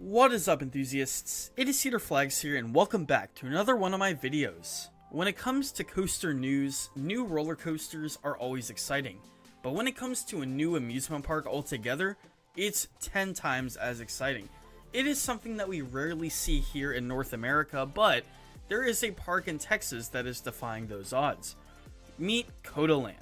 What is up, enthusiasts? It is Cedar Flags here, and welcome back to another one of my videos. When it comes to coaster news, new roller coasters are always exciting, but when it comes to a new amusement park altogether, it's 10 times as exciting. It is something that we rarely see here in North America, but there is a park in Texas that is defying those odds. Meet COTALand.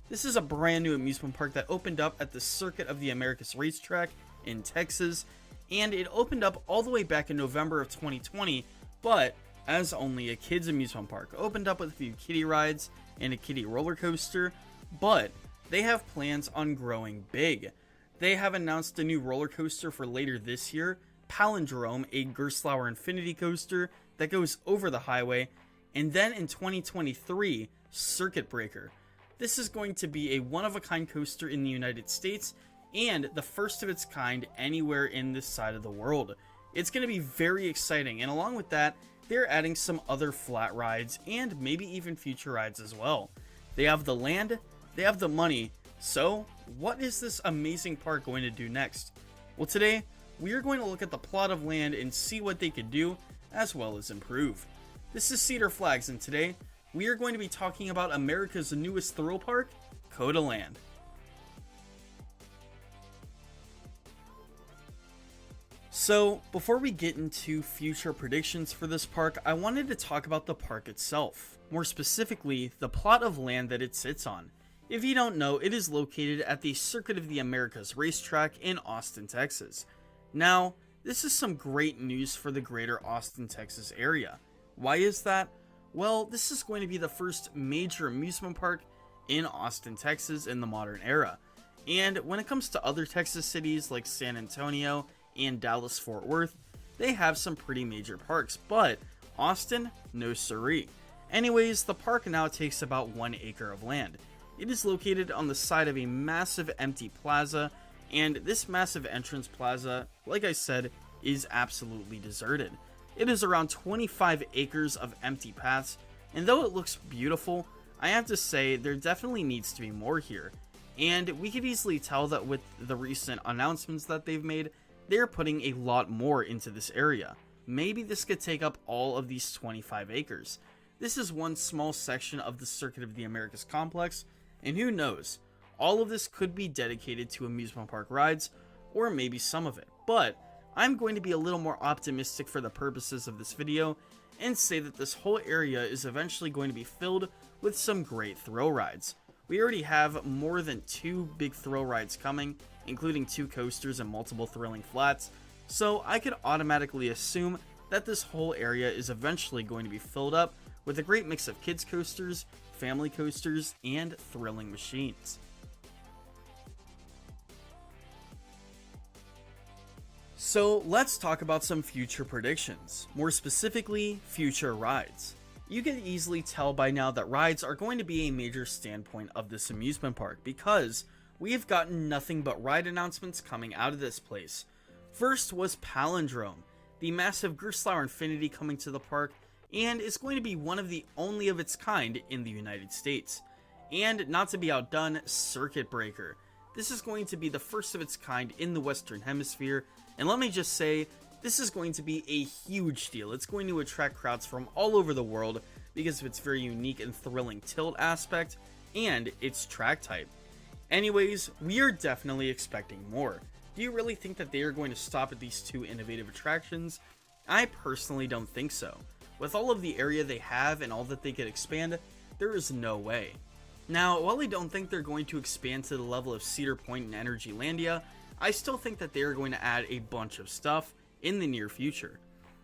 This is a brand new amusement park that opened up at the Circuit of the Americas racetrack in Texas, and it opened up all the way back in November of 2020, but as only a kids amusement park. Opened up with a few kiddie rides and a kiddie roller coaster, but they have plans on growing big. They have announced a new roller coaster for later this year, Palindrome, a Gerstlauer Infinity coaster that goes over the highway, and then in 2023, Circuit Breaker. This is going to be a one-of-a-kind coaster in the United States, and the first of its kind anywhere in this side of the world. It's going to be very exciting, and along with that, they're adding some other flat rides and maybe even future rides as well. They have the land, they have the money, so what is this amazing park going to do next? Well, today we are going to look at the plot of land and see what they could do as well as improve. This is Cedar Flags, and today we are going to be talking about America's newest thrill park, COTALand. So, before we get into future predictions for this park, I wanted to talk about the park itself. More specifically, the plot of land that it sits on. If you don't know, it is located at the Circuit of the Americas racetrack in Austin, Texas. Now, this is some great news for the greater Austin, Texas area. Why is that? Well, this is going to be the first major amusement park in Austin, Texas in the modern era. And when it comes to other Texas cities like San Antonio and Dallas-Fort Worth, they have some pretty major parks, but Austin, no siree. Anyways, the park now takes about 1 acre of land. It is located on the side of a massive empty plaza, and this massive entrance plaza, like I said, is absolutely deserted. It is around 25 acres of empty paths, and though it looks beautiful, I have to say there definitely needs to be more here. And we could easily tell that with the recent announcements that they've made, they're putting a lot more into this area. Maybe this could take up all of these 25 acres. This is one small section of the Circuit of the Americas complex, and who knows, all of this could be dedicated to amusement park rides, or maybe some of it. But I'm going to be a little more optimistic for the purposes of this video, and say that this whole area is eventually going to be filled with some great thrill rides. We already have more than 2 big thrill rides coming, including 2 coasters and multiple thrilling flats, so I could automatically assume that this whole area is eventually going to be filled up with a great mix of kids coasters, family coasters, and thrilling machines. So let's talk about some future predictions, more specifically, future rides. You can easily tell by now that rides are going to be a major standpoint of this amusement park because we have gotten nothing but ride announcements coming out of this place. First was Palindrome, the massive Gerstlauer Infinity coming to the park, and is going to be one of the only of its kind in the United States. And not to be outdone, Circuit Breaker. This is going to be the first of its kind in the Western Hemisphere, and let me just say, this is going to be a huge deal. It's going to attract crowds from all over the world because of its very unique and thrilling tilt aspect and its track type. Anyways, we are definitely expecting more. Do you really think that they are going to stop at these 2 innovative attractions? I personally don't think so. With all of the area they have and all that they could expand, there is no way. Now, while I don't think they're going to expand to the level of Cedar Point and Energylandia, I still think that they are going to add a bunch of stuff in the near future.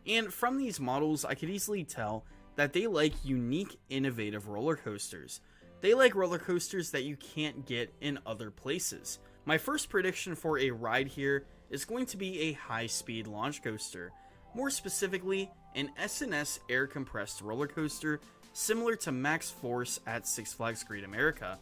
And from these models, I could easily tell that they like unique, innovative roller coasters. They like roller coasters that you can't get in other places. My first prediction for a ride here is going to be a high-speed launch coaster. More specifically, an S&S air compressed roller coaster similar to Max Force at Six Flags Great America.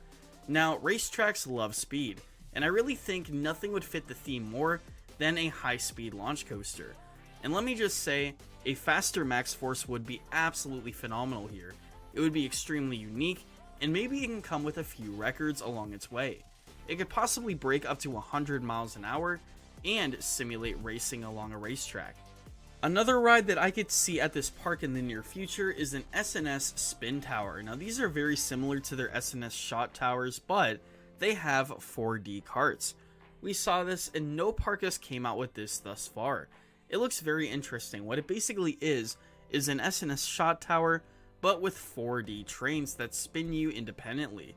Now, racetracks love speed, and I really think nothing would fit the theme more than a high-speed launch coaster. And let me just say, a faster Max Force would be absolutely phenomenal here. It would be extremely unique, and maybe it can come with a few records along its way. It could possibly break up to 100 miles an hour, and simulate racing along a racetrack. Another ride that I could see at this park in the near future is an SNS spin tower. Now these are very similar to their SNS shot towers, but they have 4D carts. We saw this and no park has came out with this thus far. It looks very interesting. What it basically is an SNS shot tower, but with 4D trains that spin you independently.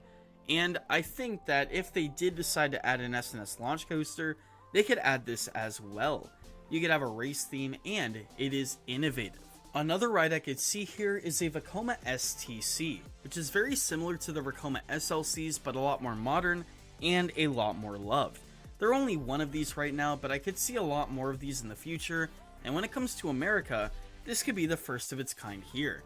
And I think that if they did decide to add an SNS launch coaster, they could add this as well. You could have a race theme and it is innovative. Another ride I could see here is a Vekoma STC, which is very similar to the Vekoma SLCs but a lot more modern and a lot more loved. There are only one of these right now, but I could see a lot more of these in the future, and when it comes to America, this could be the first of its kind here.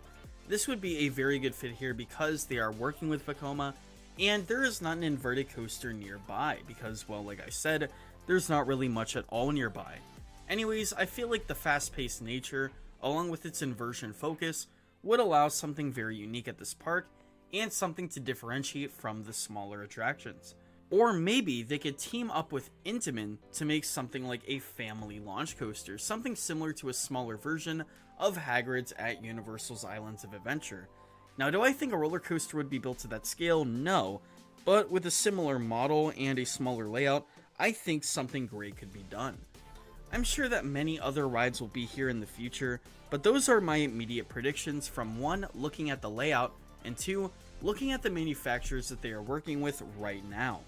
This would be a very good fit here because they are working with Vekoma, and there is not an inverted coaster nearby because, well, like I said, there's not really much at all nearby. Anyways, I feel like the fast-paced nature, along with its inversion focus, would allow something very unique at this park, and something to differentiate from the smaller attractions. Or maybe they could team up with Intamin to make something like a family launch coaster, something similar to a smaller version of Hagrid's at Universal's Islands of Adventure. Now, do I think a roller coaster would be built to that scale? No, but with a similar model and a smaller layout, I think something great could be done. I'm sure that many other rides will be here in the future, but those are my immediate predictions from 1, looking at the layout, and 2, looking at the manufacturers that they are working with right now.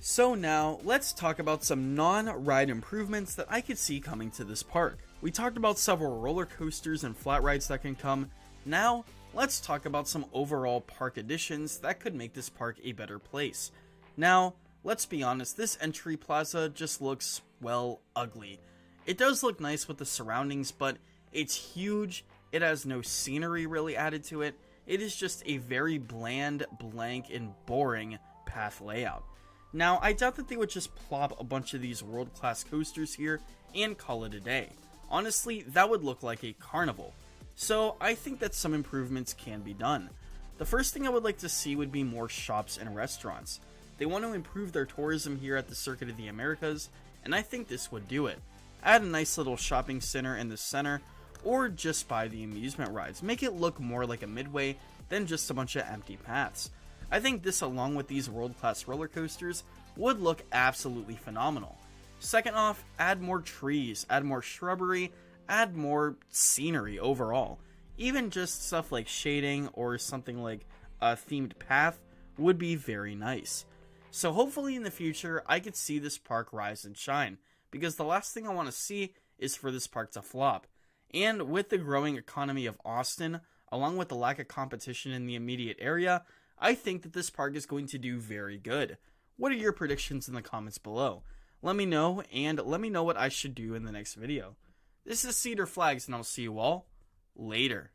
So now, let's talk about some non-ride improvements that I could see coming to this park. We talked about several roller coasters and flat rides that can come. Now, let's talk about some overall park additions that could make this park a better place. Now, let's be honest, this entry plaza just looks, well, ugly. It does look nice with the surroundings, but it's huge, it has no scenery really added to it. It is just a very bland, blank, and boring path layout. Now, I doubt that they would just plop a bunch of these world-class coasters here and call it a day. Honestly, that would look like a carnival. So, I think that some improvements can be done. The first thing I would like to see would be more shops and restaurants. They want to improve their tourism here at the Circuit of the Americas, and I think this would do it. Add a nice little shopping center in the center, or just buy the amusement rides. Make it look more like a midway than just a bunch of empty paths. I think this, along with these world-class roller coasters, would look absolutely phenomenal. Second off, add more trees, add more shrubbery, add more scenery overall. Even just stuff like shading or something like a themed path would be very nice. So hopefully in the future, I could see this park rise and shine, because the last thing I want to see is for this park to flop. And with the growing economy of Austin, along with the lack of competition in the immediate area, I think that this park is going to do very good. What are your predictions in the comments below? Let me know, and let me know what I should do in the next video. This is Cedar Flags, and I'll see you all later.